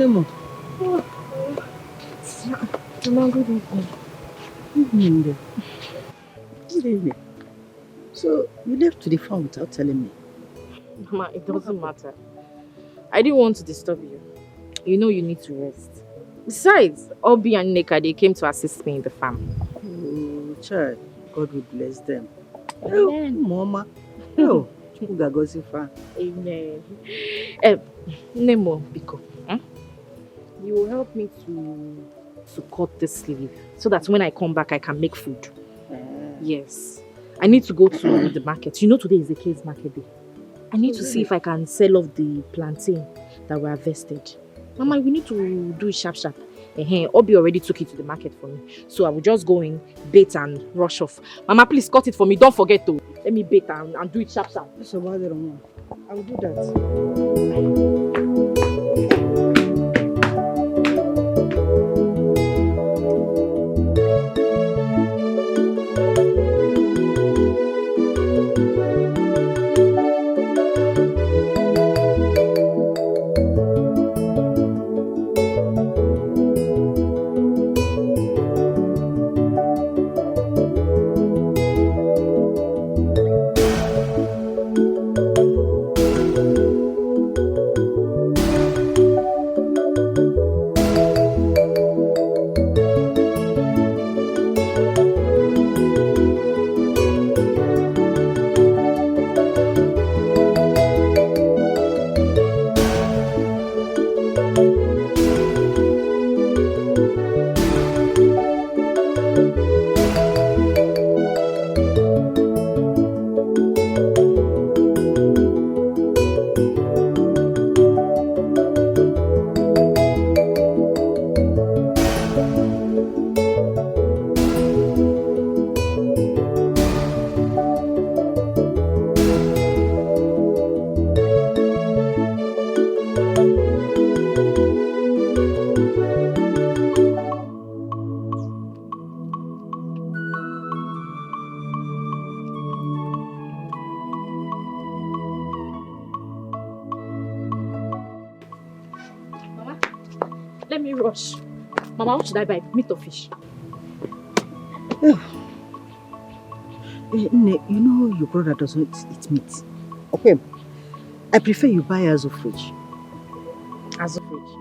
Nemo. Mama, good evening. Evening. Good evening. So, you left to the farm without telling me? Mama, it doesn't matter. I didn't want to disturb you. You know you need to rest. Besides, Obi and Neka, they came to assist me in the farm. Oh, child. God will bless them. Amen. Oh, Mama. Oh, Amen. Nemo, Biko, you will help me to cut this sleeve so that when I come back, I can make food. Yes. I need to go to the market. You know today is the case market day. I need to see if I can sell off the plantain that were harvested. Mama, we need to do it sharp. Obi already took it to the market for me. So I will just go in, bait and rush off. Mama, please cut it for me. Don't forget to. Let me bait and do it sharp. I will do that. Let me rush. Mama, what should I buy? Meat or fish? You know your brother doesn't eat meat. Okay. I prefer you buy Azu fridge. Azu fridge?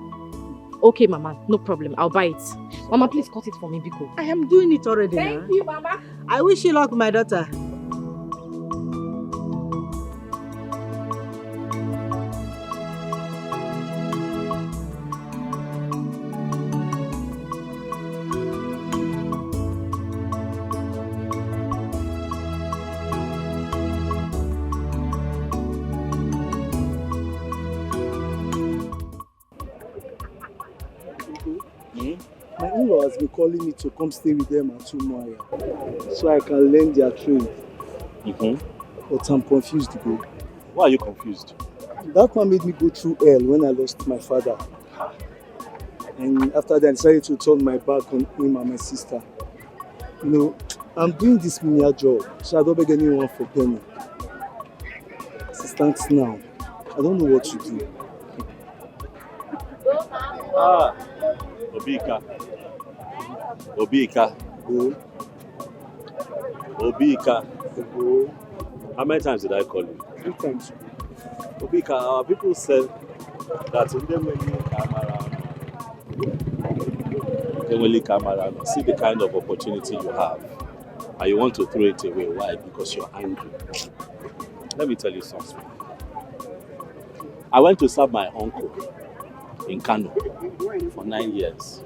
Okay, Mama. No problem. I'll buy it. Mama, please cut it for me, Biko. I am doing it already. Thank you, Mama. I wish you luck, my daughter. My in-law has been calling me to come stay with them at Umuahia so I can learn their trade. But I'm confused, bro. Why are you confused? That man made me go through hell when I lost my father. And after that, I decided to turn my back on him and my sister. You know, I'm doing this menial job, so I don't beg anyone for penny. As it stands now, I don't know what to do. Obika. How many times did I call you? 3 times. Obika, our people said that see the kind of opportunity you have and you want to throw it away. Why? Because you're angry. Let me tell you something. I went to serve my uncle in Kano for 9 years.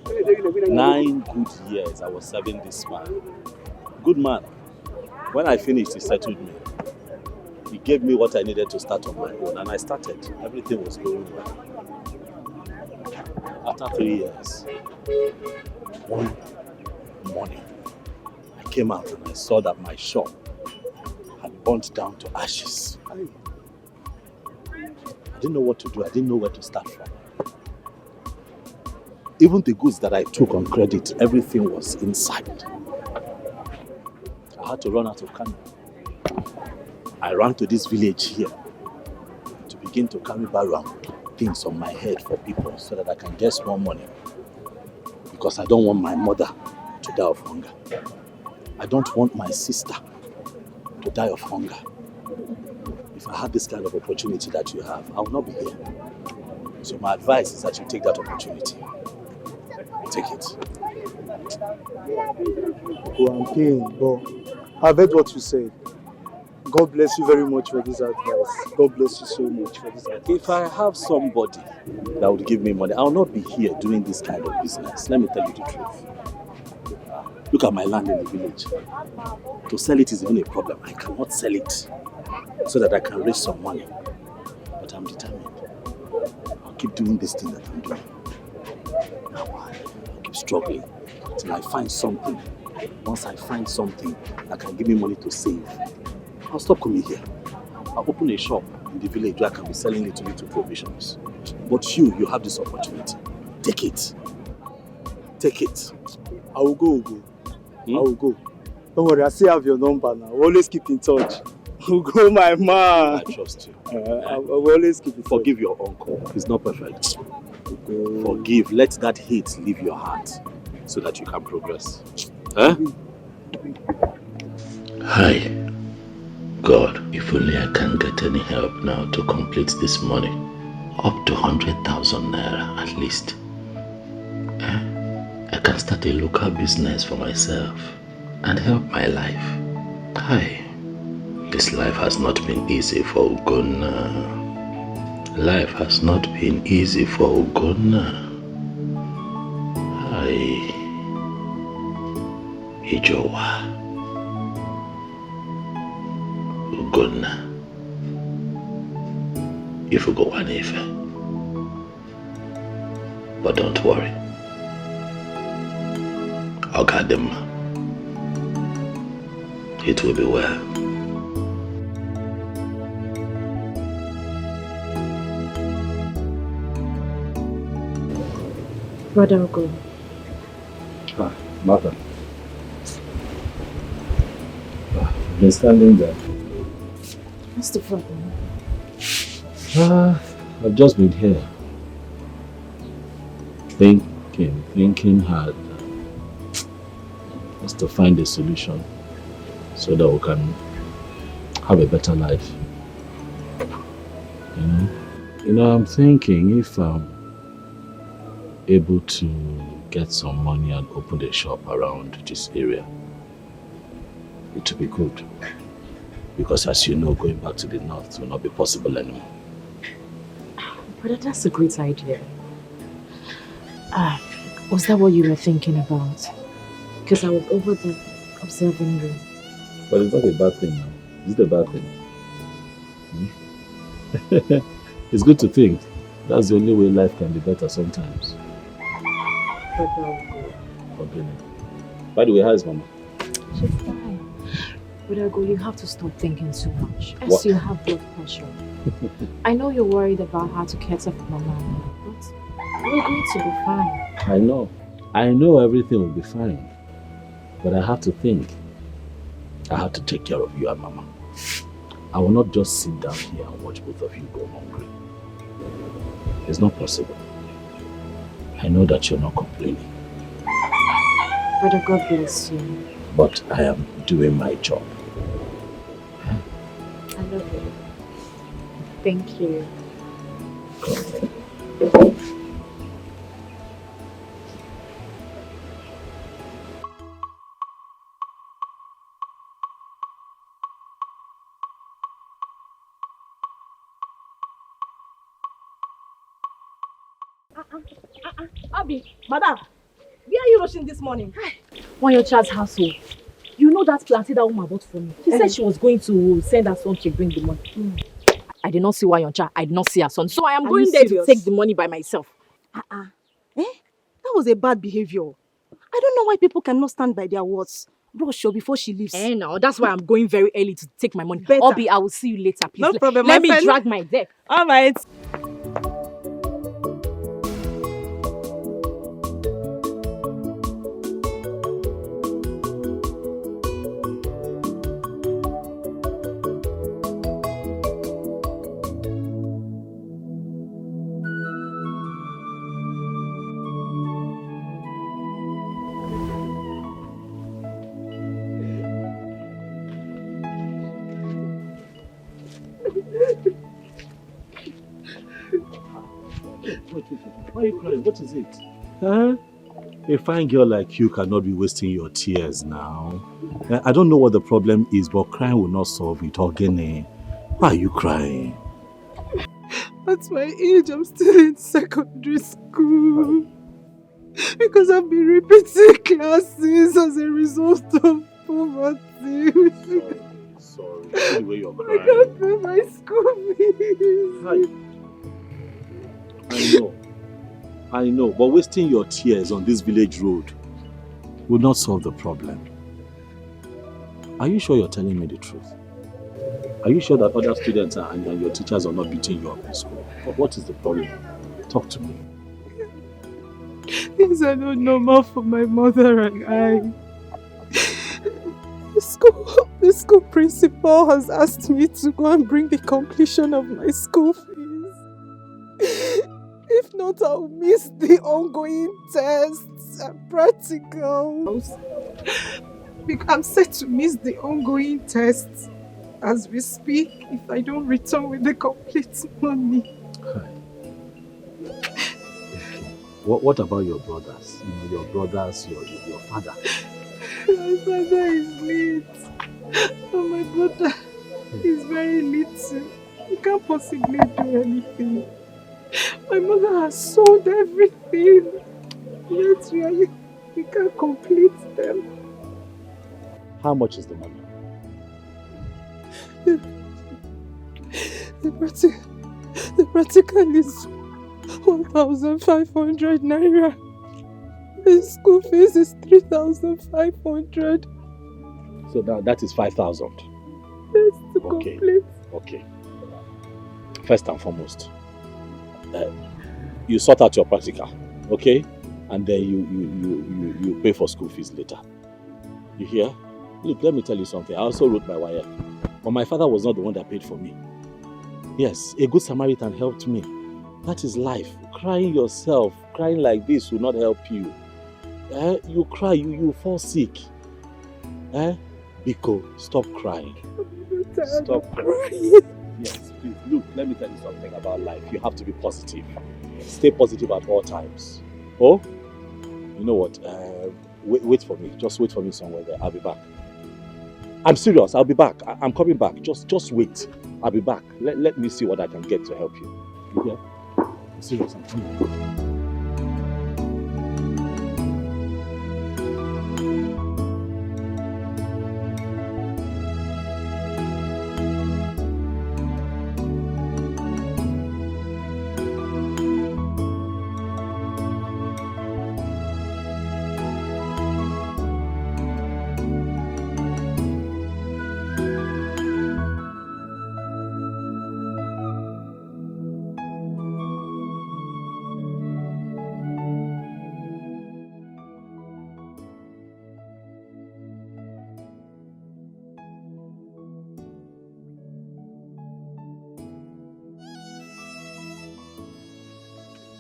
9 good years I was serving this man. Good man. When I finished, he settled me. He gave me what I needed to start on my own, and I started. Everything was going well. After 3 years, one morning, I came out and I saw that my shop had burnt down to ashes. I didn't know what to do. I didn't know where to start from. Even the goods that I took on credit, everything was inside. I had to run out of Kano. I ran to this village here to begin to carry Barrow things on my head for people so that I can get more money. Because I don't want my mother to die of hunger. I don't want my sister to die of hunger. If I had this kind of opportunity that you have, I will not be here. So my advice is that you take that opportunity. Take it. Go and pain, but I've heard what you said. God bless you very much for this advice. God bless you so much for this advice. If I have somebody that would give me money, I will not be here doing this kind of business. Let me tell you the truth. Look at my land in the village. To sell it is even a problem. I cannot sell it so that I can raise some money. But I'm determined. I'll keep doing this thing that I'm doing. I'll keep struggling till I find something. Once I find something that can give me money to save, I'll stop coming here. I'll open a shop in the village where I can be selling little provisions. But you have this opportunity. Take it. Take it. I will go, Ugo. I will go. Don't worry, I still have your number now. We'll always keep in touch. Ugo, my man. I trust you. I will always keep in touch. Forgive your uncle. He's not perfect. Forgive. Let that hate leave your heart so that you can progress. Huh? Hi. God, if only I can get any help now to complete this money. Up to 100,000 naira at least. I can start a local business for myself and help my life. Hi. This life has not been easy for Ugonna. Life has not been easy for Ugonna. Hi. Ijowa. Ugonna. If you go one if. But don't worry. I'll guide them. It will be well. Brother Ugo. Mother. I've been standing there. What's the problem? I've just been here. Thinking hard. Just to find a solution so that we can have a better life. You know, I'm thinking if I'm able to get some money and open a shop around this area, it will be good. Because as you know, going back to the north will not be possible anymore. Brother, that's a great idea. Was that what you were thinking about? Because I was over there observing you. But it's not a bad thing now. Is it a bad thing? It's good to think. That's the only way life can be better sometimes. Okay. By the way, how is Mama? She's fine. But Ugo, you have to stop thinking too much. As What? you have blood pressure. I know you're worried about how to care for Mama, but we're going to be fine. I know everything will be fine. But I have to think. I have to take care of you and Mama. I will not just sit down here and watch both of you go hungry. It's not possible. I know that you're not complaining. Brother, God bless you. But I am doing my job. I love you. Thank you. Abi, madam, where are you rushing this morning? One your child's household. You know that plantain that woman bought for me. She said she was going to send her son to bring the money. I did not see Wanyoncha. I did not see her son. So I am Are going you there serious? to take the money by myself. That was a bad behavior. I don't know why people cannot stand by their words. Rush her before she leaves. Now that's why I'm going very early to take my money. Better. Obi, I will see you later, please. No problem, Let my me friend. drag my deck. All right. okay. Why are you crying? What is it? Huh? A fine girl like you cannot be wasting your tears now. I don't know what the problem is, but crying will not solve it. Ogene, why are you crying? At my age, I'm still in secondary school. Because I've been repeating classes as a result of poverty. Sorry. See the way you're I crying. can't pay my school fees. I know, but wasting your tears on this village road will not solve the problem. Are you sure you're telling me the truth? Are you sure that other students and your teachers are not beating you up in school? What is the problem? Talk to me. Things are not normal for my mother and I. The school principal has asked me to go and bring the completion of my school fees. If not, I'll miss the ongoing tests and practicals. I'm set to miss the ongoing tests as we speak if I don't return with the complete money. What about your brothers? Your brothers, your father? My father is late. Oh, my brother is very little. He can't possibly do anything. My mother has sold everything. Yet we can't complete them. How much is the money? The practical is 1,500 naira. The school fees is 3,500. So that is 5,000. That's to complete. Okay. First and foremost, you sort out your practical, okay? And then you pay for school fees later. You hear? Look, let me tell you something. I also wrote my wife, but my father was not the one that paid for me. Yes, a good Samaritan helped me. That is life. Crying yourself, crying like this will not help you. You cry, you fall sick. Biko, stop crying. Stop crying. Yes, please. Look, let me tell you something about life. You have to be positive. Stay positive at all times. Oh, you know what? Wait for me. Just wait for me somewhere there. I'll be back. I'm serious. I'll be back. I'm coming back. Just wait. I'll be back. Let me see what I can get to help you. You hear? I'm serious. I'm coming.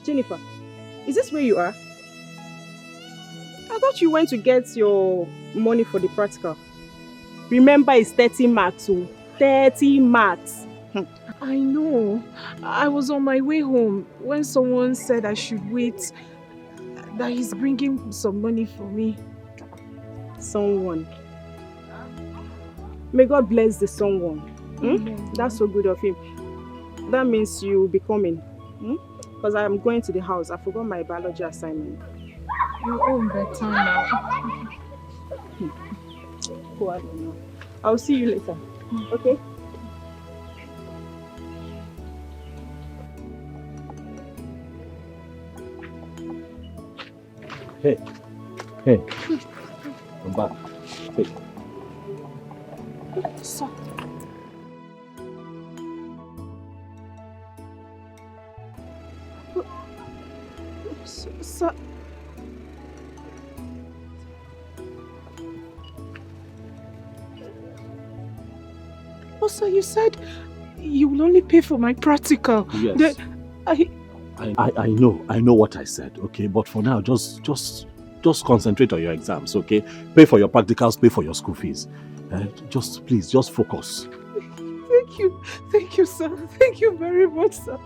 Jennifer, is this where you are? I thought you went to get your money for the practical. Remember, it's 30 marks, so 30 marks. I know. I was on my way home when someone said I should wait, that he's bringing some money for me. Someone. May God bless the someone. That's so good of him. That means you'll be coming. Because I'm going to the house. I forgot my biology assignment. You own better now. Oh, I don't know. I'll see you later. Okay? Hey. I'm back. Hey. So. Also, you said you will only pay for my practical. Yes. I know what I said, okay? But for now, just concentrate on your exams, okay? Pay for your practicals, pay for your school fees. Please focus. Thank you, sir. Thank you very much, sir.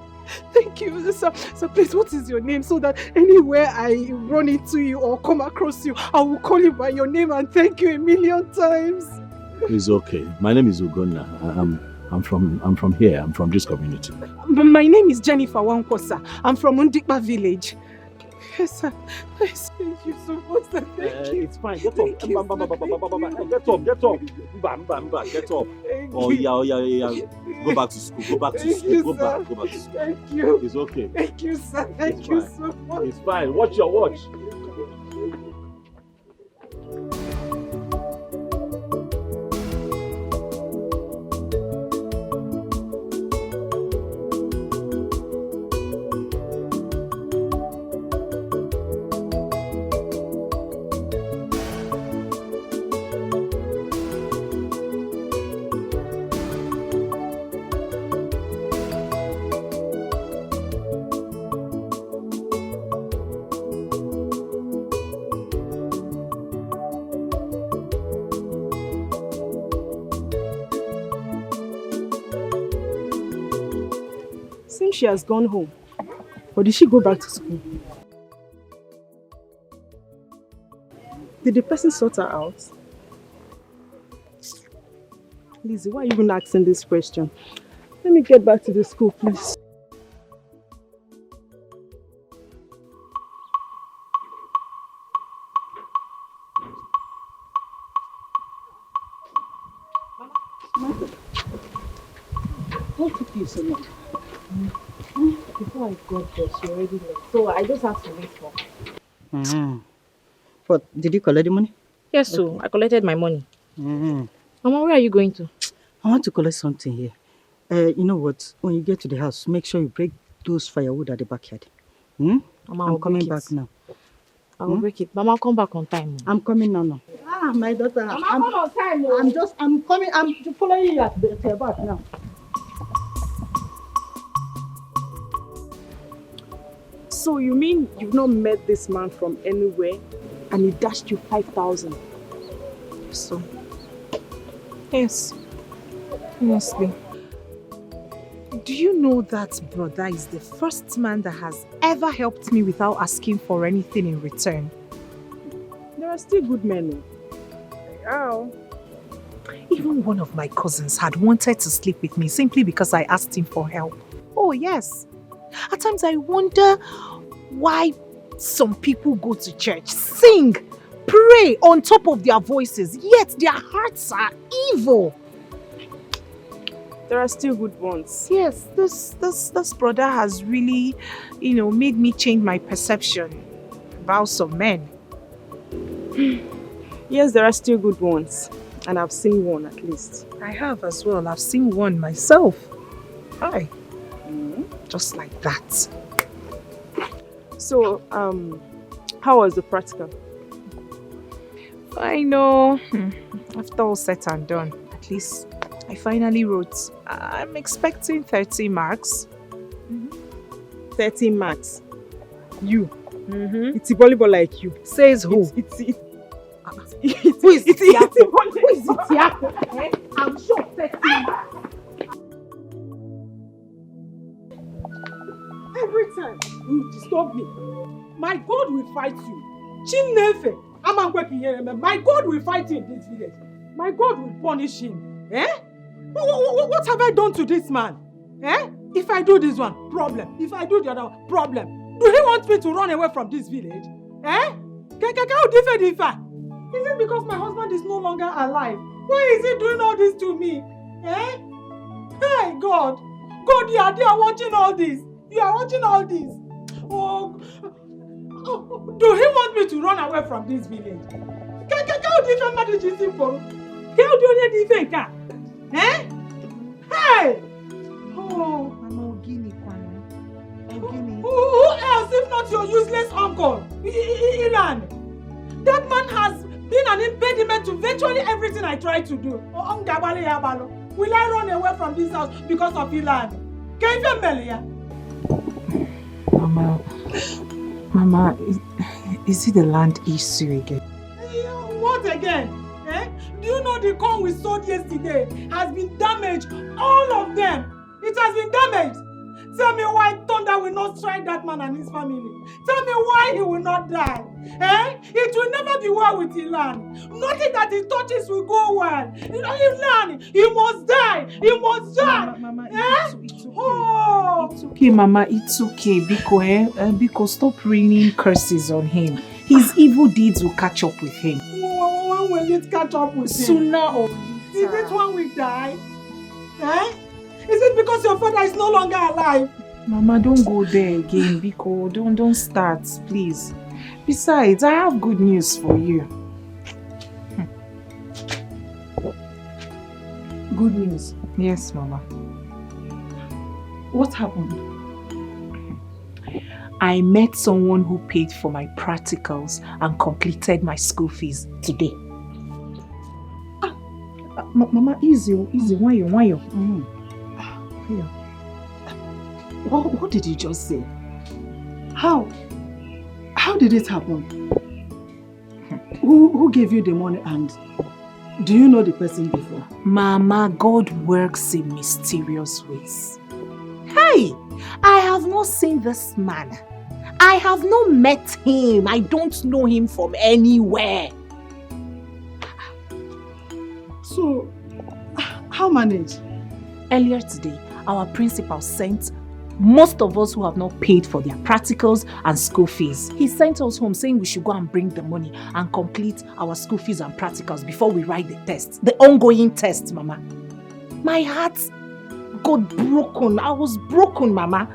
Thank you, sir. So please, what is your name? So that anywhere I run into you or come across you, I will call you by your name and thank you a million times. It's okay. My name is Ugonna. I'm from here. I'm from this community. My name is Jennifer Wankosa. I'm from Undikpa village. Yes, sir. Yes, thank you so much, sir. Thank you. It's fine. Get Thank up. you, Get up. Get up. Get up. Thank Oh, you. yeah. Go back to school. Go back to Thank school. you, Go sir. back to school. Thank you. It's okay. Thank you, sir. Thank It's you fine. so much. It's fine. Watch your watch. Seems she has gone home. Or did she go back to school? Did the person sort her out? Lizzie, why are you even asking this question? Let me get back to the school, please. What took you so long? Before I got there, she already left. So I just have to wait for her. But did you collect the money? Yes, so I collected my money. Mm-hmm. Mama, where are you going to? I want to collect something here. You know what? When you get to the house, make sure you break those firewood at the backyard. Mama, I'm coming back now. I will break it. Mama, I'll come back on time. I'm coming now. Ah, my daughter. Mama, come on time. I'm coming. I'm following you at the back now. So you mean you've not met this man from anywhere and he dashed you 5,000? So, yes, honestly. Do you know that brother is the first man that has ever helped me without asking for anything in return? There are still good men. Oh. Even one of my cousins had wanted to sleep with me simply because I asked him for help. Oh yes. At times I wonder why some people go to church, sing, pray on top of their voices, yet their hearts are evil. There are still good ones. Yes, this brother has really, made me change my perception about some men. Yes, there are still good ones. And I've seen one at least. I have as well. I've seen one myself. Hi. Just like that. So, how was the practical? I know. After all said and done, at least I finally wrote. I'm expecting 30 marks. 30 marks. You. It's a volleyball like you. Says who? Who is it? Who is it? I'm sure 30 marks. Every time you disturb me, my God will fight you. Chinefe, my God will fight you in this village. My God will punish him. Eh? What have I done to this man? Eh? If I do this one, problem. If I do the other one, problem. Do he want me to run away from this village? Eh? Is it because my husband is no longer alive? Why is he doing all this to me? Eh? Hey, God. God, you are watching all this. You are watching all this. Oh, do he want me to run away from this village? Eh? Hey! Oh, who else if not your useless uncle, Ilan? That man has been an impediment to virtually everything I try to do. Will I run away from this house because of Ilan? Mama, is it the land issue again? What again? Eh? Do you know the corn we sowed yesterday has been damaged? All of them. It has been damaged. Tell me why thunder will not strike that man and his family. Tell me why he will not die. Eh? It will never be well with Ilan. Nothing that he touches will go well. Ilan, he must die. He must die. Mama, eh? it's okay. Oh. It's okay, Mama. It's okay. Because stop raining curses on him. His evil deeds will catch up with him. When will it catch up with him? Sooner or later. Is it when we die? Eh? Is it because your father is no longer alive? Mama, don't go there again, Biko. Don't start, please. Besides, I have good news for you. Good news? Yes, Mama. What happened? I met someone who paid for my practicals and completed my school fees today. Mama, easy. Why you? What did you just say? How did it happen? Who gave you the money, and do you know the person before? Mama, God works in mysterious ways. Hey, I have not seen this man. I have not met him. I don't know him from anywhere. So, how manage? Earlier today, our principal sent most of us who have not paid for their practicals and school fees. He sent us home saying we should go and bring the money and complete our school fees and practicals before we write the test. The ongoing test, Mama. My heart got broken. I was broken, Mama.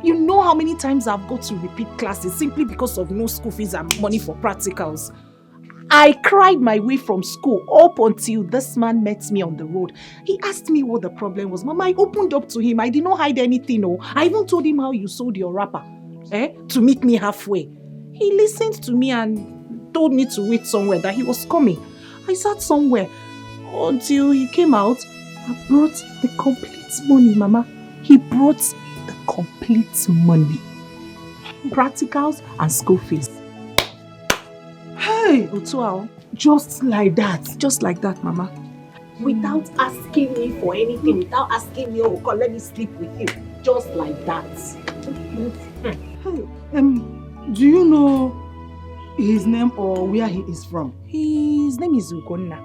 You know how many times I've got to repeat classes simply because of no school fees and money for practicals. I cried my way from school up until this man met me on the road. He asked me what the problem was. Mama, I opened up to him. I did not hide anything. No. I even told him how you sold your wrapper to meet me halfway. He listened to me and told me to wait somewhere, that he was coming. I sat somewhere until he came out and brought the complete money, Mama. He brought the complete money. Practicals and school fees. Hey, Otuao. just like that. Just like that, Mama. Without asking me for anything, without asking me, oh, God, let me sleep with you. Just like that. Hey, do you know his name or where he is from? His name is Ugonna.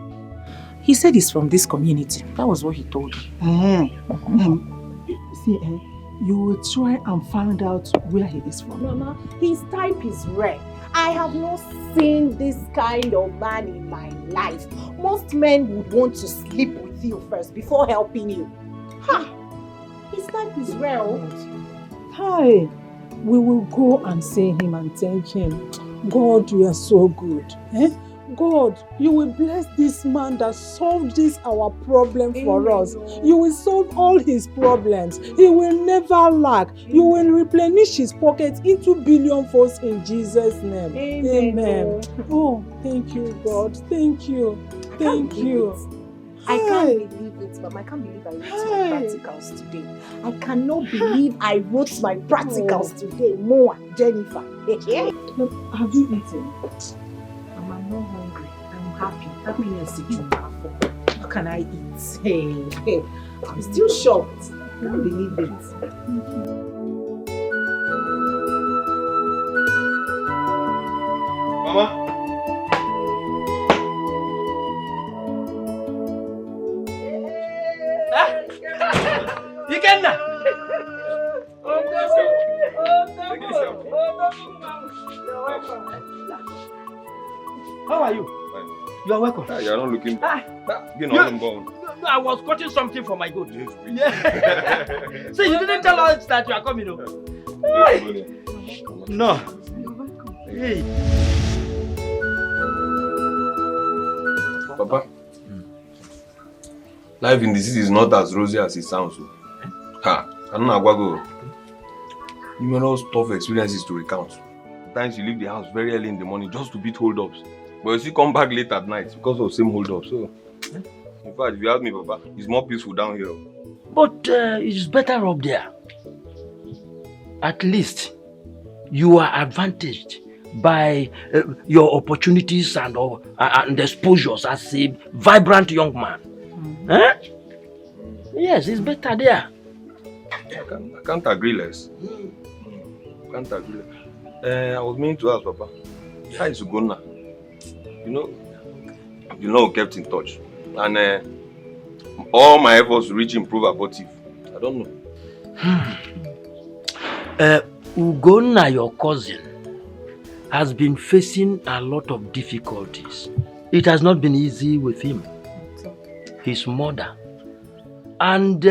He said he's from this community. That was what he told me. See, you will try and find out where he is from. Mama, his type is rare. I have not seen this kind of man in my life. Most men would want to sleep with you first before helping you. His type is rare. Hi, we will go and see him and thank him. God, you are so good. God, you will bless this man that solved this our problem for us. You will solve all his problems. He will never lack. You will replenish his pockets into billion-folds in Jesus' name. Amen. Oh, thank you, God. Thank you. Thank you. I can't believe it, Mama. I can't believe I wrote my practicals today. I cannot believe I wrote my practicals today. Moa, Jennifer. Have you eaten? Mama, I'm not hungry. I'm happy. Happiness is what can I eat? Hey, I'm still shocked. I can't believe it. Mama? Ikenna! How are you? Fine. You are welcome. You are not looking bad. No, I was cutting something for my goat. Yeah. So you didn't tell us that you are coming over. No. Hey. Papa, life in the city is not as rosy as it sounds. I don't know. Numerous tough experiences to recount. Sometimes you leave the house very early in the morning just to beat hold-ups. But you still come back late at night because of same hold-ups. So, in fact, if you ask me, Papa, it's more peaceful down here. But it's better up there. At least you are advantaged by your opportunities and exposures as a vibrant young man. Yes, it's better there. I can't agree less. Can't agree less. I was meaning to ask, Papa, how is Ugonna? You know, we kept in touch. And all my efforts to reach him prove abortive. I don't know. Ugonna, your cousin, has been facing a lot of difficulties. It has not been easy with him. His mother and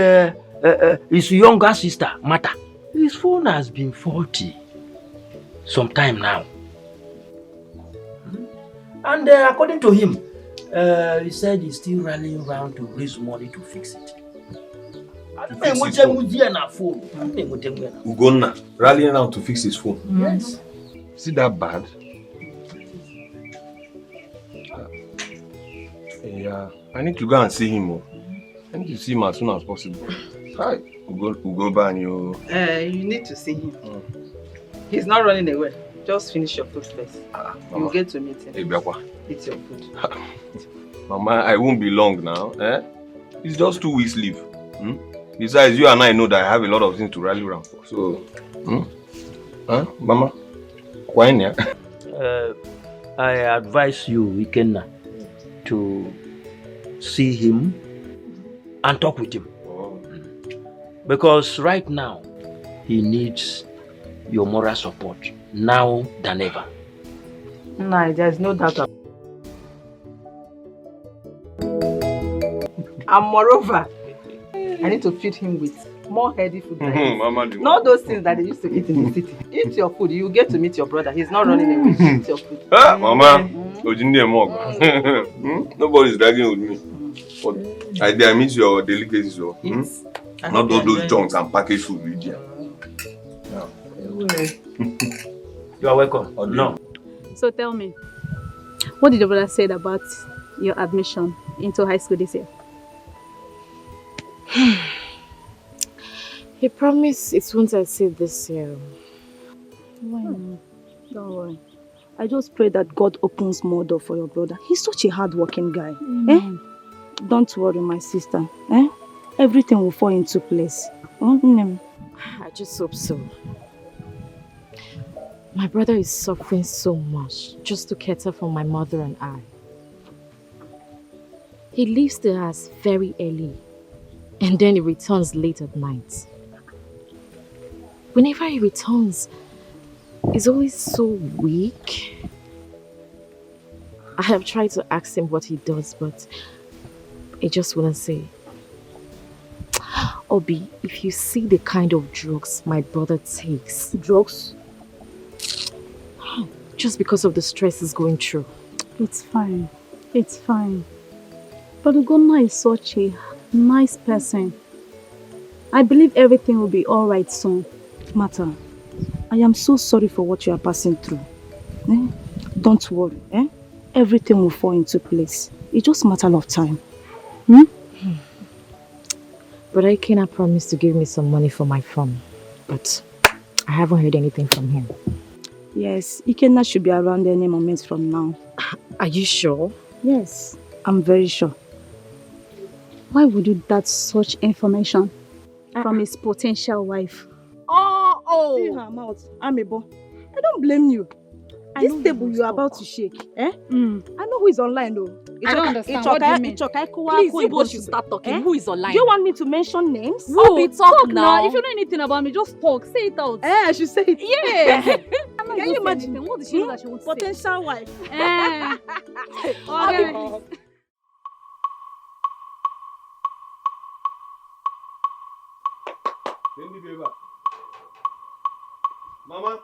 his younger sister, Mata. His phone has been faulty some time now. And according to him, he said he's still rallying around to raise money to fix it. Ugonna rallying around to fix his phone. Yes. Is it that bad? Yeah, I need to go and see him. I need to see him as soon as possible. Hi, Ugoba and you. You need to see him. He's not running away. Just finish your food first. You'll get to meet him. Eat your food. Mama, I won't be long now. It's just 2 weeks leave. Besides, you and I know that I have a lot of things to rally around for. So, Mama, why not? I advise you, Ikenna, to see him and talk with him. Because right now, he needs your moral support now than ever. No, there's no doubt about it. And moreover, I need to feed him with more healthy food. Not those things that they used to eat in the city. Eat your food, you get to meet your brother. He's not running away. Eat your food. Mama, nobody's dragging with me. But I miss your delicacies. Not those junks and packaged food with you. You are welcome. No. So tell me, what did your brother say about your admission into high school this year? He promised it won't exceed this year. Why not? Don't worry. I just pray that God opens more door for your brother. He's such a hard-working guy. Don't worry, my sister. Everything will fall into place. I just hope so. My brother is suffering so much just to cater for my mother and I. He leaves the house very early and then he returns late at night. Whenever he returns, he's always so weak. I have tried to ask him what he does, but he just wouldn't say. Obi, if you see the kind of drugs my brother takes. Drugs? Just because of the stress he's going through. It's fine. It's fine. But Ugonna is such a nice person. I believe everything will be alright soon. Mata, I am so sorry for what you are passing through. Don't worry. Everything will fall into place. It's just a matter of time. But Ikenna promised to give me some money for my farm. But I haven't heard anything from him. Yes, Ikenna should be around any moment from now. Are you sure? Yes, I'm very sure. Why would you doubt such information from his potential wife? See her mouth, Amebo. I don't blame you. This table you are about to shake, I know who is online though. I don't understand. What do you mean? Please, you both should start talking. Who is online? Do you want me to mention names? Who? Talk now. If you know anything about me, just talk. Say it out. I should say it. Yeah. Can you imagine? What did she know that she wants to say? Potential wife. Mama.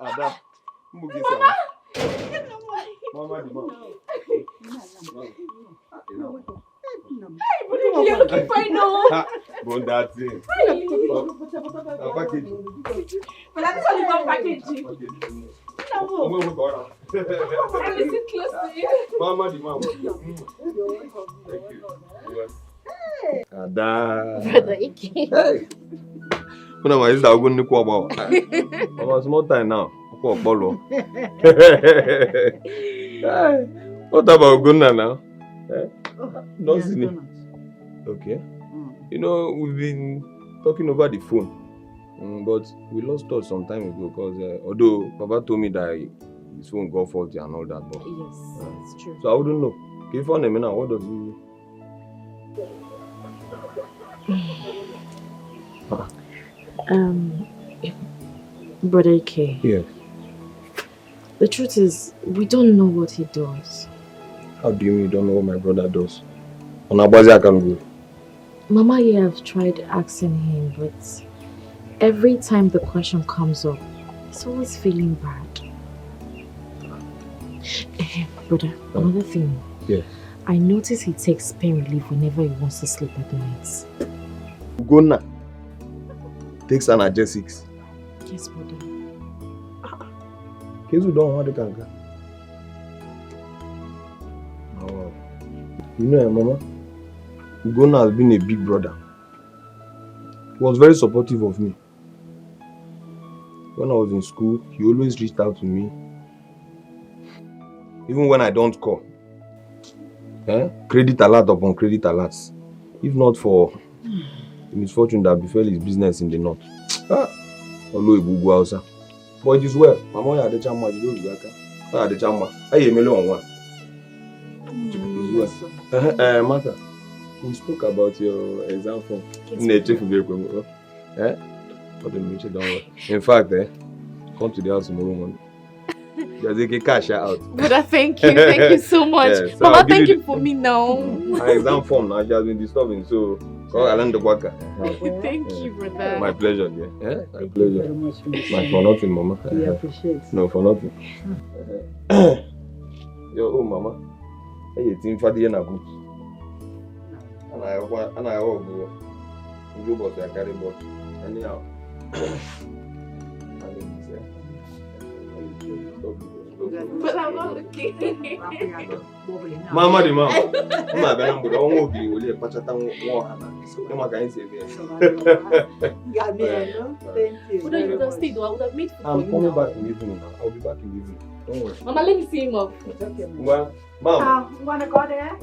Ada, Mama, Mama, small time now. What, Bolo? What about Gunna now? Not seen it. Okay. You know, we've been talking over the phone. But we lost touch some time ago because although Papa told me that his phone got faulty and all that, but Yes, it's true. so I wouldn't know. Can you find him now? What does he Brother Ike. Yes. The truth is, we don't know what he does. How do you mean you don't know what my brother does? On Abazi I can go. Mama here have tried asking him, but every time the question comes up, he's always feeling bad. Brother, another thing. Yes. I notice he takes pain relief whenever he wants to sleep at night. Ugonna takes analgesics. Yes, brother. Kids who don't want the kanka. Oh. You know, Mama, Ugonna has been a big brother. He was very supportive of me. When I was in school, he always reached out to me. Even when I don't call. Credit alert upon credit alerts. If not for the misfortune that befell his business in the north. But it is well. Mama had the chama, you don't work. I had the chama. I am alone one. Martha, we spoke about your exam form. In fact, come to the house tomorrow morning. There's a cash out. Brother, thank you so much. Yeah, so Mama, thank you for me now. My exam form now, she has been disturbing, so I learned the worker. Thank you, brother. My pleasure, dear. My pleasure. Very much, For nothing, Mama. We appreciate it. No, for nothing. Yo, Mama. Hey, you think for the good. And I go. You both are carrying both. Anyhow. But I'm not looking. Mama, the mama. Mama, I'm going to be with you. But I'm going to say, Thank you. Would you just stay though? I would have made food for I'm you coming now. back in the evening now. I'll be back in the evening. Don't worry. Mama, let me see him off. Okay, Well, Mom. you want to go there?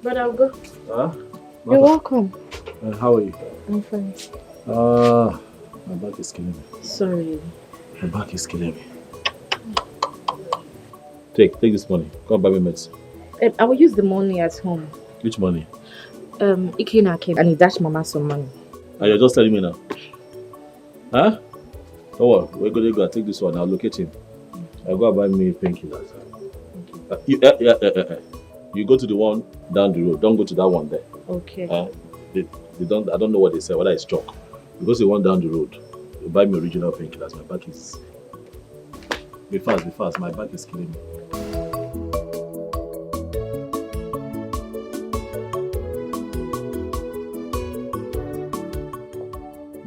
Brother, I'll go. Mother, You're welcome. how are you? I'm fine. My back is killing me. Sorry. My back is killing me. Take this money. Go and buy me medicine. I will use the money at home. Which money? Ikena came and he dashed Mama some money. And you're just telling me now? Huh? Don't worry. We're going to go and take this one. I'll locate him. I'll go and buy me painkillers. You go to the one down the road. Don't go to that one there. Okay. They don't. I don't know what they say. Whether it's chalk. You go to the one down the road. You buy me original painkillers. My back is. Be fast. My back is killing me.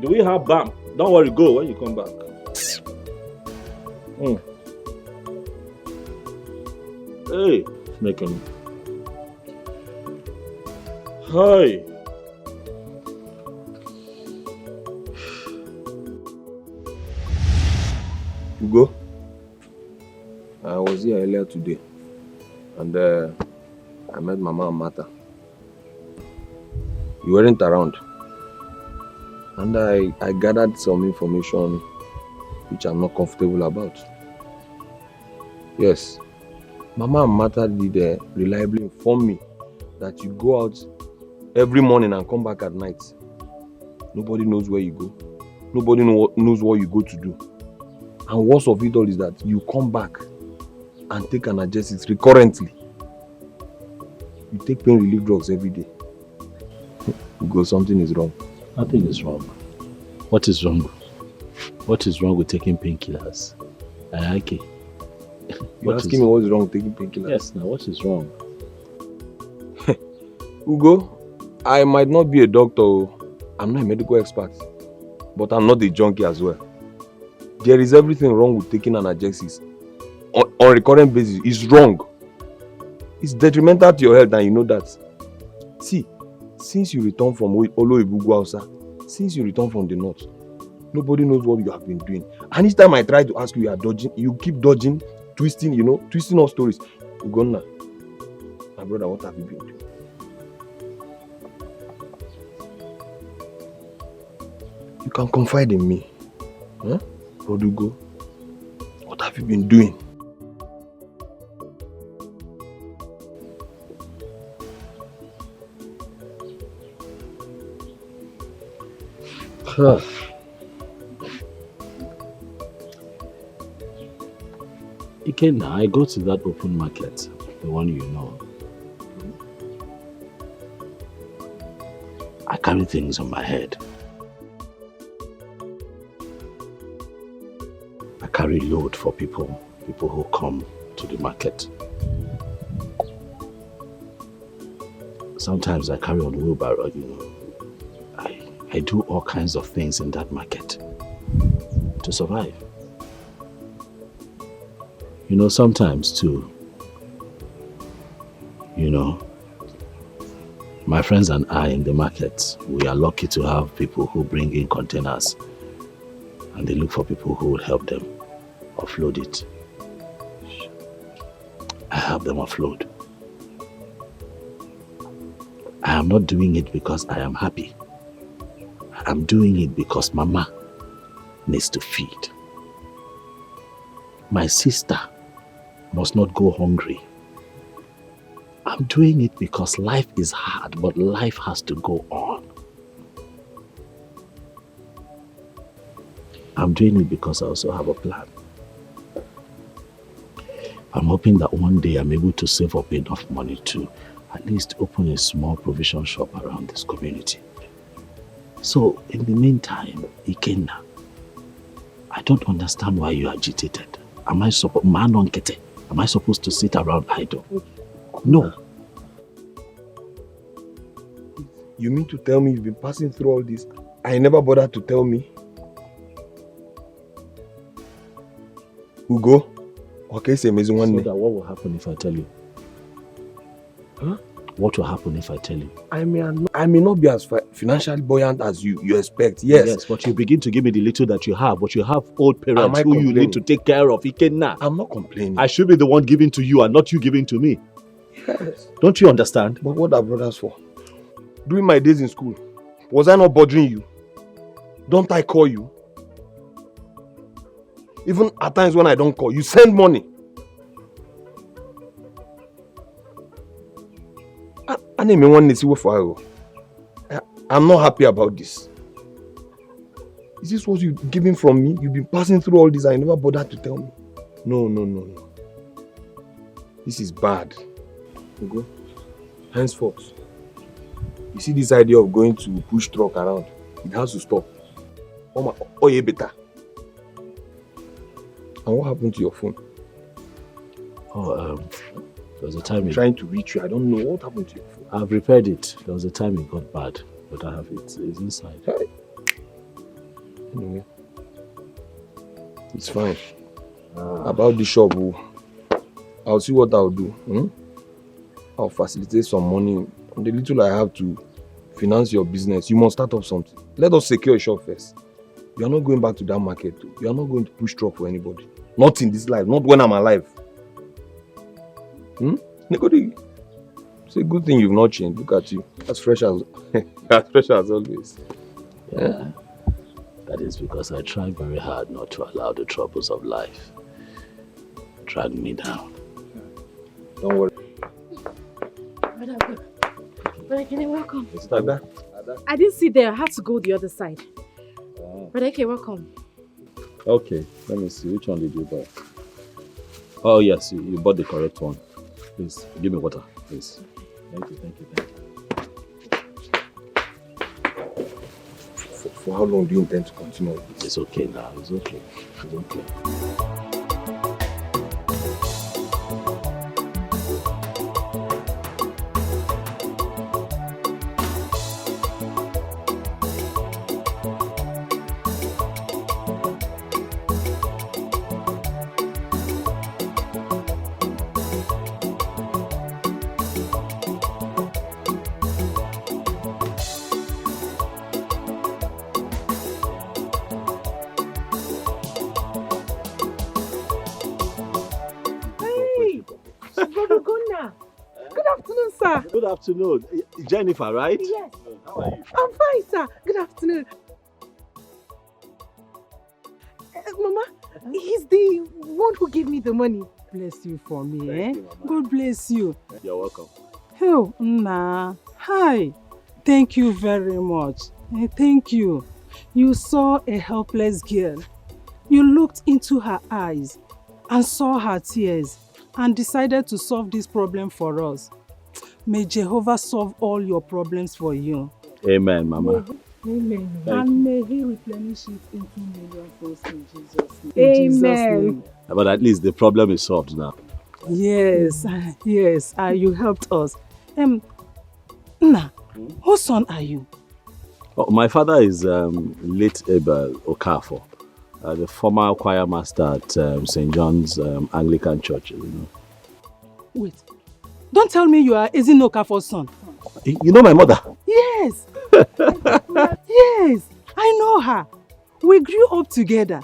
Do we have BAM? Don't worry. Go when you come back. Hey, making. Hi. Ugo, I was here earlier today and I met Mama and Martha. You weren't around and I gathered some information which I'm not comfortable about. Yes, Mama and Martha did reliably inform me that you go out every morning and come back at night. Nobody knows where you go. Nobody knows what you go to do. And worst of it all is that you come back and take analgesics recurrently. You take pain relief drugs every day. Because something is wrong. Nothing is wrong. What is wrong? What is wrong with taking painkillers? Okay. You're asking me what is wrong with taking painkillers? Yes, now what is wrong? Ugo, I might not be a doctor. I'm not a medical expert. But I'm not a junkie as well. There is everything wrong with taking analgesics. On a recurrent basis, it's wrong. It's detrimental to your health and you know that. See, since you return from Oloibugwausa, since you return from the north, nobody knows what you have been doing. And each time I try to ask you, you are dodging, you keep dodging, twisting all stories. Ugonna, my brother, what have you been doing? You can confide in me. Huh? Rodugo, what have you been doing? Ikenna, I go to that open market, the one you know. I carry things on my head. I carry load for people who come to the market. Sometimes I carry on wheelbarrow, I do all kinds of things in that market to survive. Sometimes too, my friends and I in the market, we are lucky to have people who bring in containers and they look for people who will help them offload it. I help them offload. I am not doing it because I am happy. I'm doing it because Mama needs to feed. My sister must not go hungry. I'm doing it because life is hard, but life has to go on. I'm doing it because I also have a plan. I'm hoping that one day I'm able to save up enough money to at least open a small provision shop around this community. So, in the meantime, Ikenna, I don't understand why you're agitated. Am I supposed to sit around idle? No. You mean to tell me you've been passing through all this? I never bothered to tell me. Ugo? Okay, say amazing one day. So that what will happen if I tell you? Huh? What will happen if I tell you? I may not be as financially buoyant as you expect, yes. Yes, but you begin to give me the little that you have, but you have old parents who you need to take care of. Ikenna. I'm not complaining. I should be the one giving to you and not you giving to me. Yes. Don't you understand? But what are brothers for? During my days in school, was I not bothering you? Don't I call you? Even at times when I don't call, you send money. I'm not happy about this. Is this what you're giving from me? You've been passing through all this and you never bothered to tell me. No. This is bad. Ugo, henceforth, you see this idea of going to push truck around, it has to stop. Oh yeah, better. And what happened to your phone? There was a time trying to reach you. I don't know what happened to your phone. I've repaired it. There was a time it got bad, but I have it. It's inside. Hey. Anyway, it's fine. About the shop, I'll see what I'll do. I'll facilitate some money. The little I have to finance your business, you must start up something. Let us secure a shop first. You are not going back to that market. You are not going to push truck for anybody. Not in this life. Not when I'm alive. It's a good thing you've not changed. Look at you. As fresh as always. Yeah. That is because I try very hard not to allow the troubles of life drag me down. Don't worry. Brother Kenny, welcome. Ada. I didn't sit there. I had to go the other side. Brother Kenny, welcome. Okay, let me see. Which one did you buy? Oh, yes, you bought the correct one. Please, give me water, please. Thank you. For how long do you intend to continue? It's okay now. It's okay. Good afternoon. Jennifer, right? Yes. How are you? I'm fine, sir. Good afternoon. Mama, he's the one who gave me the money. Bless you for me, Thank you, Mama. God bless you. You're welcome. Oh, Nna. Hi. Thank you very much. Thank you. You saw a helpless girl. You looked into her eyes and saw her tears and decided to solve this problem for us. May Jehovah solve all your problems for you. Amen, Mama. Amen. And may He replenish it into millions in Jesus' name. Amen. But at least the problem is solved now. Yes, yes. You helped us. Nna, whose son are you? Oh, my father is late Abel Okafor, the former choir master at St. John's Anglican Church. You know. Wait. Don't tell me you are Ezinokafor's son. You know my mother? Yes. Yes, I know her. We grew up together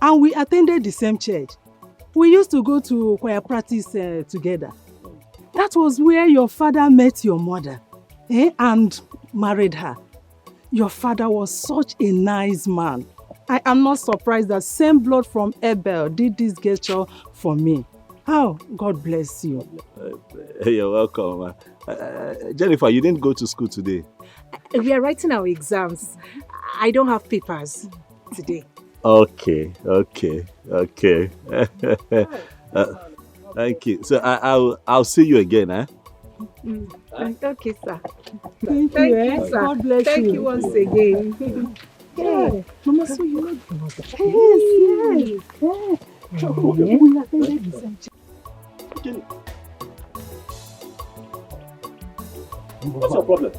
and we attended the same church. We used to go to choir practice together. That was where your father met your mother and married her. Your father was such a nice man. I am not surprised that same blood from Abel did this gesture for me. Oh, God bless you. You're welcome. Jennifer, you didn't go to school today. We are writing our exams. I don't have papers today. Okay. Thank you. So I'll see you again, eh? Okay, sir. Thank you, sir. God bless you. Thank you once again. Yeah. Mama, so you know the mother. Yes. We attended the same church. What's your problem?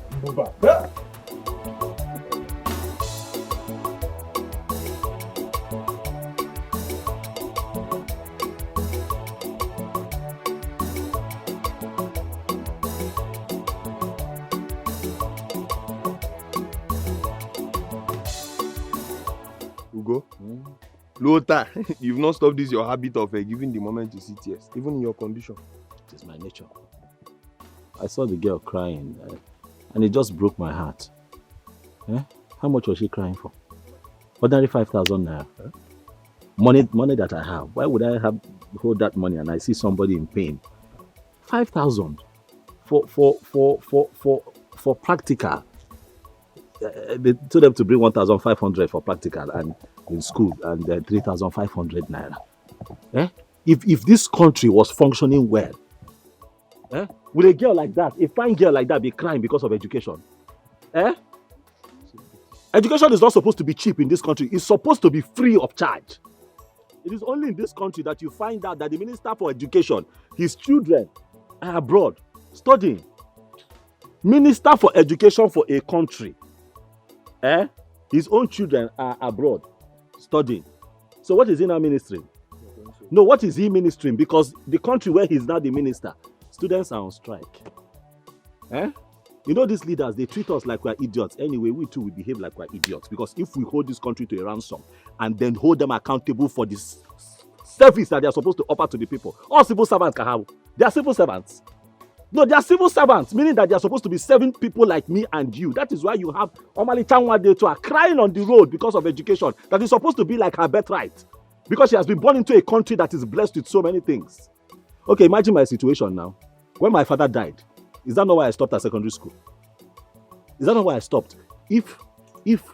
Ugo, Lota, you've not stopped this your habit of giving the moment you see tears, even in your condition. It is my nature. I saw the girl crying and it just broke my heart. How much was she crying for? Ordinary 5,000 naira. Money that I have. Why would I hold that money and I see somebody in pain? 5,000 for practical. They told them to bring 1,500 for practical and in school and 3,500 naira. If this country was functioning well, would a girl like that, a fine girl like that, be crying because of education? Education is not supposed to be cheap in this country. It's supposed to be free of charge. It is only in this country that you find out that the Minister for Education, his children are abroad studying. Minister for Education for a country, his own children are abroad studying. So what is he now ministering? No, what is he ministering? Because the country where he's now the minister, students are on strike. You know, these leaders, they treat us like we're idiots. Anyway, we too will behave like we're idiots. Because if we hold this country to a ransom and then hold them accountable for this service that they are supposed to offer to the people, all civil servants can have. They are civil servants. No, they are civil servants, meaning that they are supposed to be serving people like me and you. That is why you have Omali Chanwade to are crying on the road because of education. That is supposed to be like her birthright. Because she has been born into a country that is blessed with so many things. Okay, imagine my situation now. When my father died, is that not why I stopped at secondary school? Is that not why I stopped? If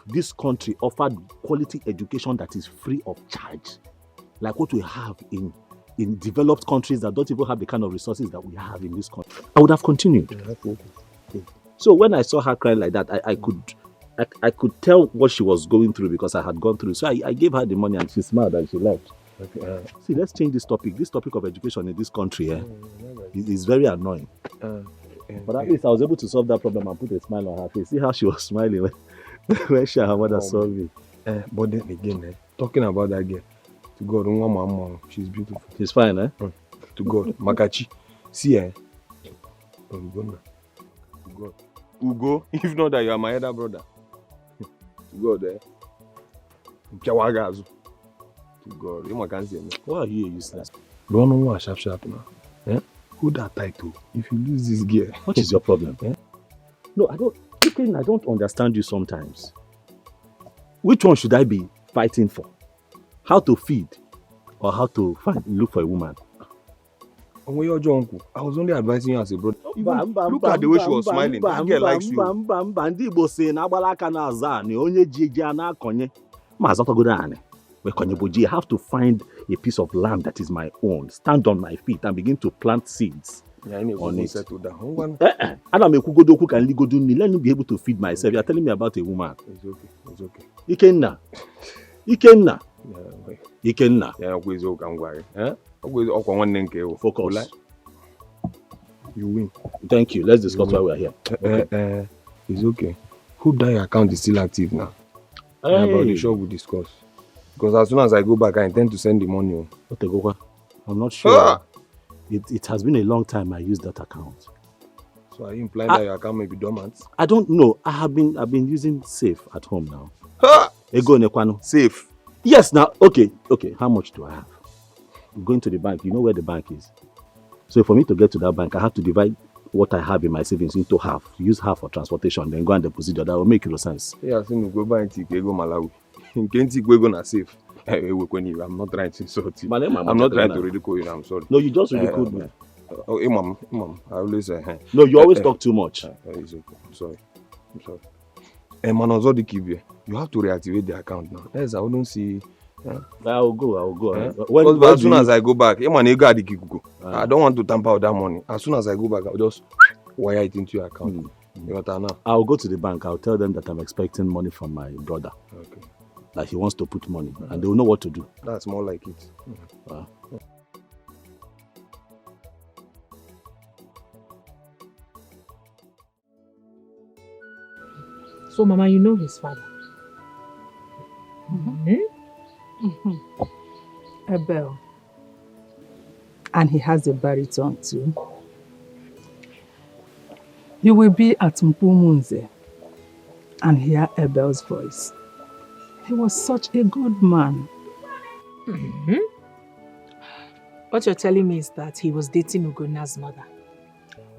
this country offered quality education that is free of charge, like what we have in developed countries that don't even have the kind of resources that we have in this country, I would have continued. So when I saw her crying like that, I could tell what she was going through because I had gone through. So I gave her the money and she smiled and she left. Okay, see, let's change this topic. This topic of education in this country is very annoying. But at least I was able to solve that problem and put a smile on her face. See how she was smiling when she and her mother saw me. But then again, talking about that girl, to God, she's beautiful. She's fine, eh? To God, Makachi. See, to God. Ugo, if not that you are my elder brother. To God, Kiawagazu. To God, you can't see me. Why are you useless? Don't know what sharp now. Who that title? If you lose this gear, what is your problem? No, I don't understand you sometimes. Which one should I be fighting for? How to feed or how to look for a woman? I was only advising you as a brother. Look at the way she was smiling. That girl likes you. I have to find a piece of land that is my own, stand on my feet and begin to plant seeds on it. Let me be able to feed myself. You're telling me about a woman. It's okay. Ikenna. Focus. You win. Thank you. Let's discuss why we are here. It's okay. Who die account is still active now? About the show we discuss. Because as soon as I go back, I intend to send the money. I'm not sure. It has been a long time I used that account. So are you implying that your account may be dormant? I don't know. I've been using Safe at home now. Safe? Yes, now. Okay. How much do I have? I'm going to the bank. You know where the bank is. So for me to get to that bank, I have to divide what I have in my savings into half. Use half for transportation, then go and deposit it. That will make no sense. Yeah, so go buy go Malawi. In Kenti go na safe. I'm not trying to insult you. I'm not trying to ridicule you. I'm sorry. No, you just ridiculed me. Mom. I always no, you always talk too much. It's okay. I'm sorry. You have to reactivate the account now. Yes, I wouldn't see. I'll go. But as soon as I go back, I don't want to tamper with that money. As soon as I go back, I'll just wire it into your account. I'll go to the bank. I'll tell them that I'm expecting money from my brother. Okay. That he wants to put money, and they will know what to do. That's more like it. So, Mama, you know his father? Abel. And he has a baritone too. You will be at Mpumunze and hear Abel's voice. He was such a good man. What you're telling me is that he was dating Ugonna's mother,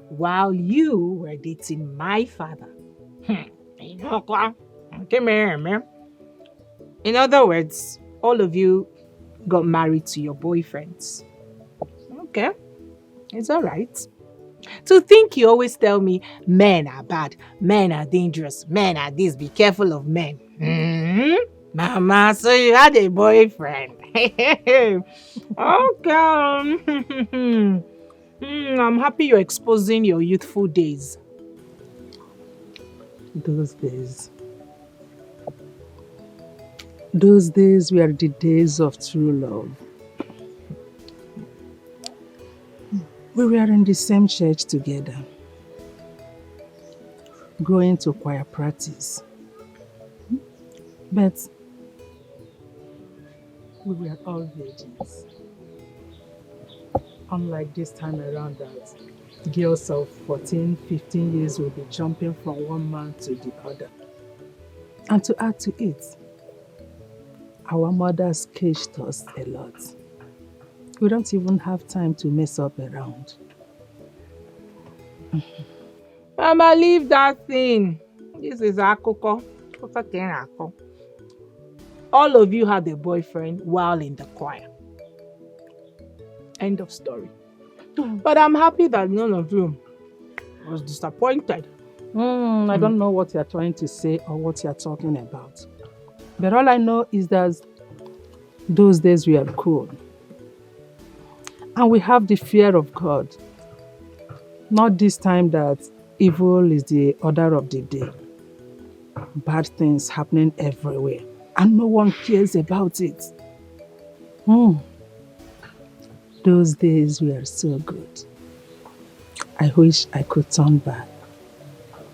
while you were dating my father. In other words, all of you got married to your boyfriends. Okay, it's all right. To think you always tell me men are bad, men are dangerous, men are this, be careful of men. Mama, so you had a boyfriend. Okay. I'm happy you're exposing your youthful days. Those days were the days of true love. We were in the same church together, going to choir practice. But we were all virgins. Unlike this time around that girls of 14, 15 years will be jumping from one man to the other. And to add to it, our mothers caged us a lot. We don't even have time to mess up around. Mama, leave that thing. This is Akoko. All of you had a boyfriend while in the choir. End of story. But I'm happy that none of you was disappointed I don't know what you're trying to say or what you're talking about. But all I know is that those days we are cool. And we have the fear of God. Not this time that evil is the order of the day. Bad things happening everywhere. And no one cares about it. Those days were so good. I wish I could turn back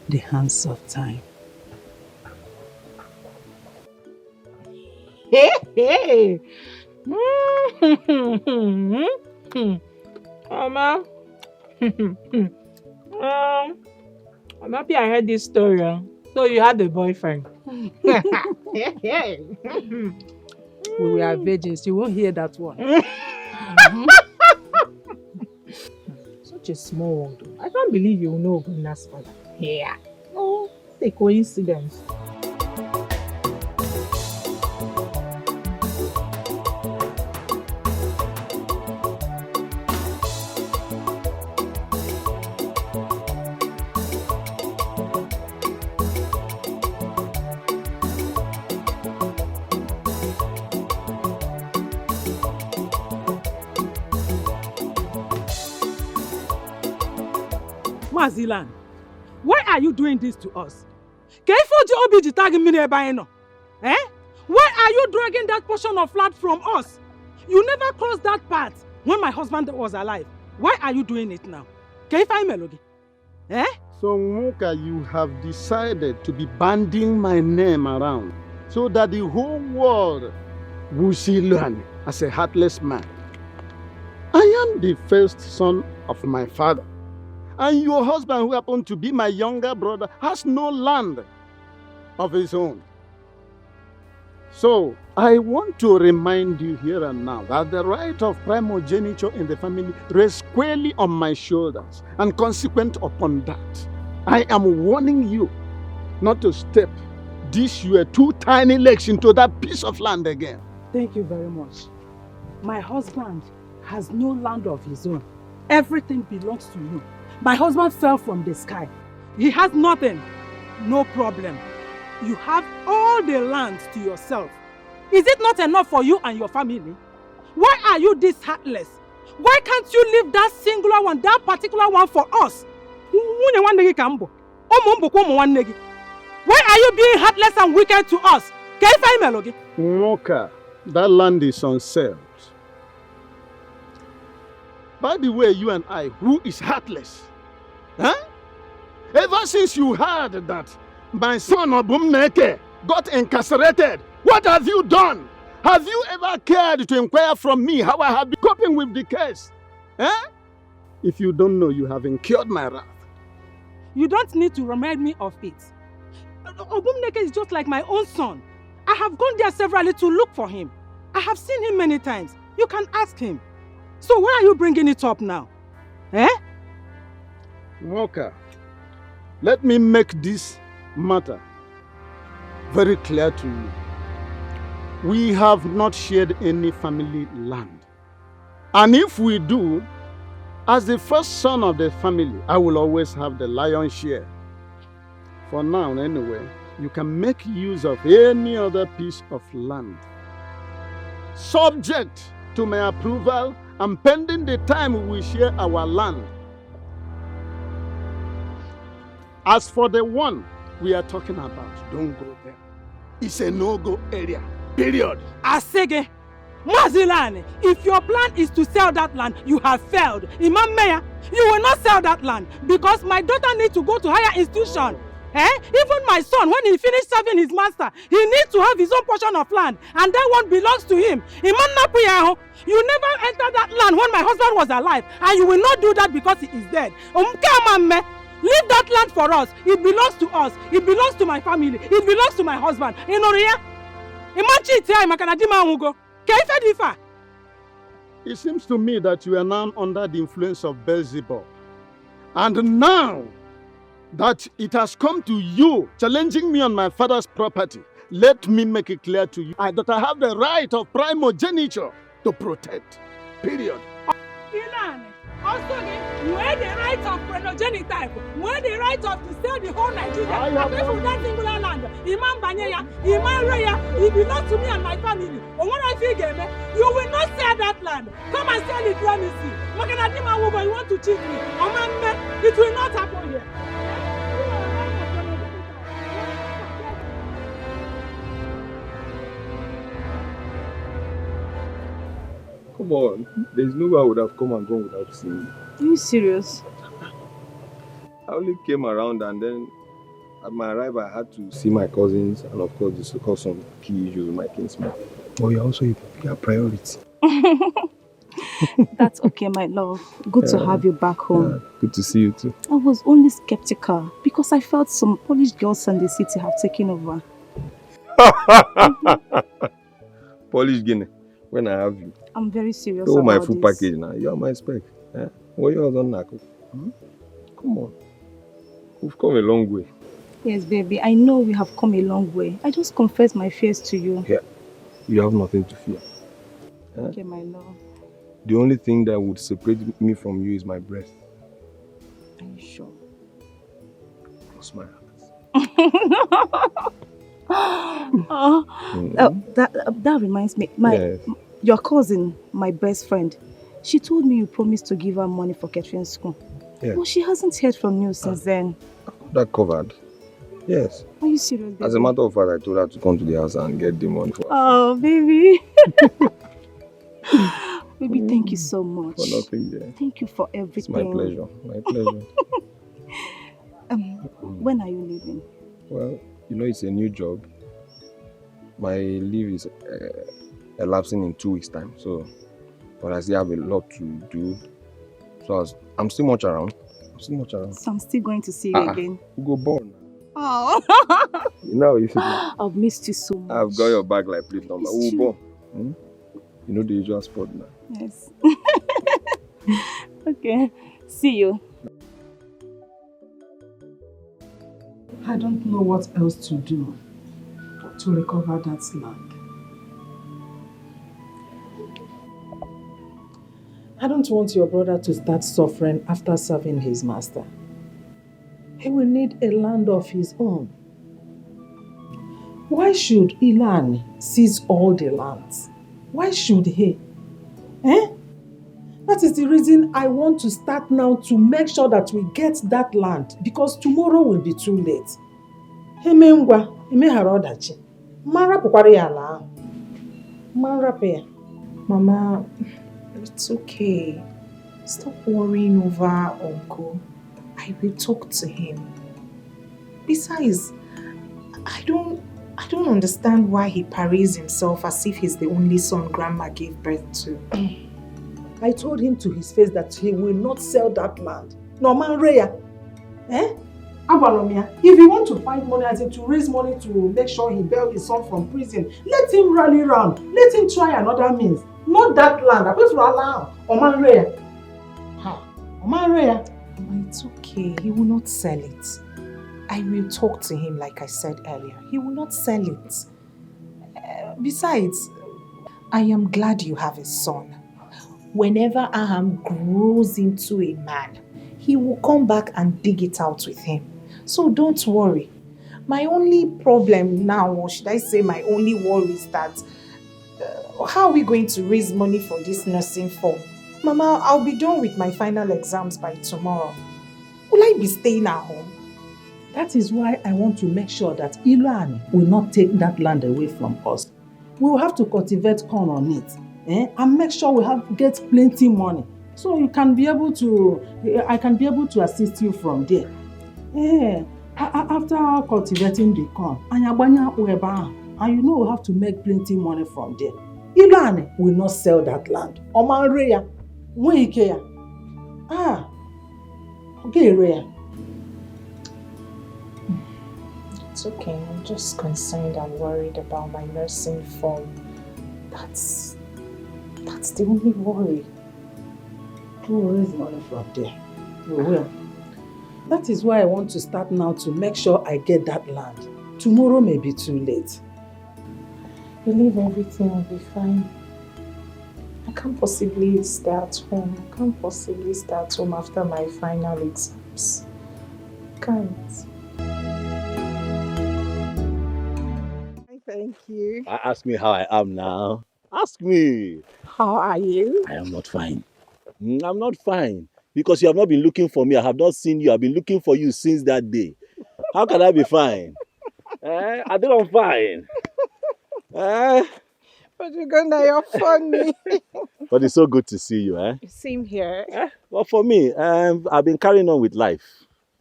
the hands of time. Hey! Mama. I'm happy I heard this story. So you had a boyfriend. We were virgins. You won't hear that one. Such a small one though. I can't believe you know Ogunna's father. Yeah. Oh, it's a coincidence. Mazilan, why are you doing this to us? Eh? Why are you dragging that portion of land from us? You never crossed that path when my husband was alive. Why are you doing it now? Eh? So, Nwoka, you have decided to be banding my name around so that the whole world will see Luan as a heartless man. I am the first son of my father. And your husband, who happened to be my younger brother, has no land of his own. So, I want to remind you here and now that the right of primogeniture in the family rests squarely on my shoulders, and consequent upon that, I am warning you not to step these your two tiny legs into that piece of land again. Thank you very much. My husband has no land of his own. Everything belongs to you. My husband fell from the sky. He has nothing. No problem. You have all the land to yourself. Is it not enough for you and your family? Why are you this heartless? Why can't you leave that singular one, that particular one for us? Why are you being heartless and wicked to us? Nwoka, that land is on sale. By the way, you and I, who is heartless? Huh? Ever since you heard that my son Obumneke got incarcerated, what have you done? Have you ever cared to inquire from me how I have been coping with the case? Eh? If you don't know, you have incurred my wrath. You don't need to remind me of it. Obumneke is just like my own son. I have gone there severally to look for him. I have seen him many times. You can ask him. So why are you bringing it up now? Eh? Nwoka, let me make this matter very clear to you. We have not shared any family land. And if we do, as the first son of the family, I will always have the lion's share. For now, anyway, you can make use of any other piece of land, subject to my approval and pending the time we share our land. As for the one we are talking about, don't go there. It's a no-go area, period. Asege, Mazilani, if your plan is to sell that land, you have failed. Imam Mayor, you will not sell that land because my daughter needs to go to higher institution. Even my son, when he finished serving his master, he needs to have his own portion of land, and that one belongs to him. Imam Napuyaho, you never entered that land when my husband was alive, and you will not do that because he is dead. Leave that land for us. It belongs to us. It belongs to my family. It belongs to my husband. It seems to me that you are now under the influence of Beelzebub. And now that it has come to you challenging me on my father's property, let me make it clear to you that I have the right of primogeniture to protect. Period. Ilan, also where the right of prenogenic type, where the right of to sell the whole Nigeria, away from that singular land. Imam Banyeya, Imam Raya, it belongs to me and my family. Or when I figure you will not sell that land. Come and sell it, let me see. Maganadima Wugo, you want to cheat me? It will not happen here. Come on, there's no way I would have come and gone without seeing you. Are you serious? I only came around and then at my arrival I had to see my cousins and of course discuss some key issues with my kinsman. But you're also a bigger priority. That's okay, my love. Good to have you back home. Yeah, good to see you too. I was only skeptical because I felt some Polish girls in the city have taken over. Polish Guinea, when I have you. I'm very serious about my full this. package now. You're my spec. Eh? What yours on Nako? Come on. We've come a long way. Yes, baby. I know we have come a long way. I just confess my fears to you. Yeah. You have nothing to fear. Eh? Okay, my love. The only thing that would separate me from you is my breath. Are you sure? Cross my heart. That reminds me. Yes. Your cousin, my best friend, she told me you promised to give her money for Catherine's school. Yeah. Well, she hasn't heard from you since then. That covered. Yes. Are you serious, baby? As a matter of fact, I told her to come to the house and get the money for her. Oh, baby. Baby, thank you so much. For nothing, yeah. Thank you for everything. It's my pleasure. My pleasure. When are you leaving? Well, you know, it's a new job. My leave is elapsing in 2 weeks' time. So, but I still have a lot to do. So I'm still much around. So I'm still going to see you again. We go born. Oh. You know, you see. I've missed you so much. I've got your back like plate number. It's Born. You know the usual spot now. Yes. Okay. See you. I don't know what else to do to recover that land. I don't want your brother to start suffering after serving his master. He will need a land of his own. Why should Ilan seize all the lands? Why should he? That is the reason I want to start now to make sure that we get that land, because tomorrow will be too late. Mama, it's okay. Stop worrying over Uncle. I will talk to him. Besides, I don't understand why he parades himself as if he's the only son Grandma gave birth to. I told him to his face that he will not sell that land. No man Raya. If you want to find money, as in to raise money to make sure he bail his son from prison, let him rally round. Let him try another means. Not that land. Oman Raya. Oman Raya. Mama, it's okay. He will not sell it. I will talk to him like I said earlier. He will not sell it. Besides, I am glad you have a son. Whenever Aham grows into a man, he will come back and dig it out with him. So don't worry. My only problem now, or should I say my only worry, is that how are we going to raise money for this nursing form? Mama, I'll be done with my final exams by tomorrow. Will I be staying at home? That is why I want to make sure that Ilan will not take that land away from us. We will have to cultivate corn on it, and make sure we get plenty money, so you can be able to. I can be able to assist you from there. After cultivating the corn, and you know we have to make plenty money from there. Ilan will not sell that land. Oman Raya, okay, Raya. It's okay. I'm just concerned and worried about my nursing form. That's the only worry. We will raise money from there. We will. That is why I want to start now to make sure I get that land. Tomorrow may be too late. I believe everything will be fine. I can't possibly stay at home. I can't possibly stay at home after my final exams. Can't. Thank you. Ask me how I am now. Ask me. How are you? I am not fine. I'm not fine. Because you have not been looking for me. I have not seen you. I've been looking for you since that day. How can I be fine? I think I'm fine. But you're funny. But it's so good to see you. Same here. Well, for me, I've been carrying on with life.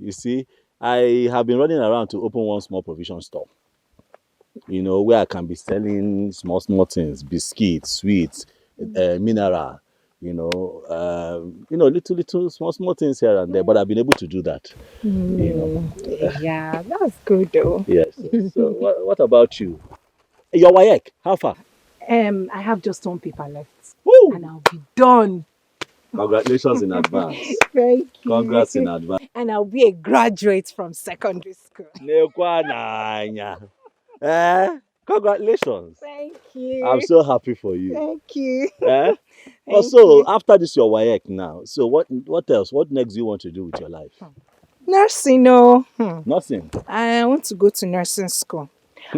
You see, I have been running around to open one small provision store. You know, where I can be selling small things, biscuits, sweets, mineral, little small things here and there. But I've been able to do that. Yeah, that's good though. Yes. So what about you? Your WAEC, how far? I have just one paper left. Woo! And I'll be done. Congratulations in advance. Thank you. Congrats in advance. And I'll be a graduate from secondary school. Congratulations. Thank you. I'm so happy for you. Thank you. Also, after this your WAEC now, so what else? What next do you want to do with your life? Nursing, no. Nothing. I want to go to nursing school.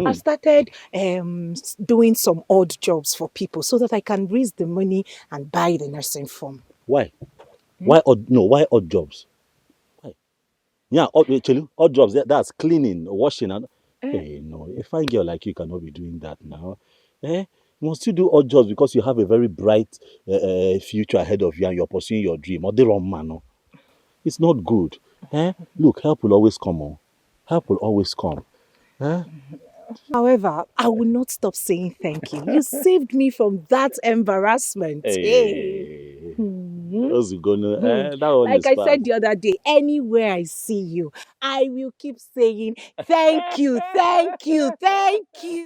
I've started doing some odd jobs for people so that I can raise the money and buy the nursing form. Why? Why odd jobs? Why? Yeah, odd jobs. That's cleaning, washing, and hey, no, a fine girl like you cannot be doing that now. You must still do odd jobs because you have a very bright future ahead of you and you're pursuing your dream. Or the wrong man, no? It's not good. Look, help will always come on. Help will always come. However, I will not stop saying thank you. You saved me from that embarrassment. Hey. Those gonna, that one like is I fine. said the other day, anywhere I see you, I will keep saying thank you, thank you, thank you.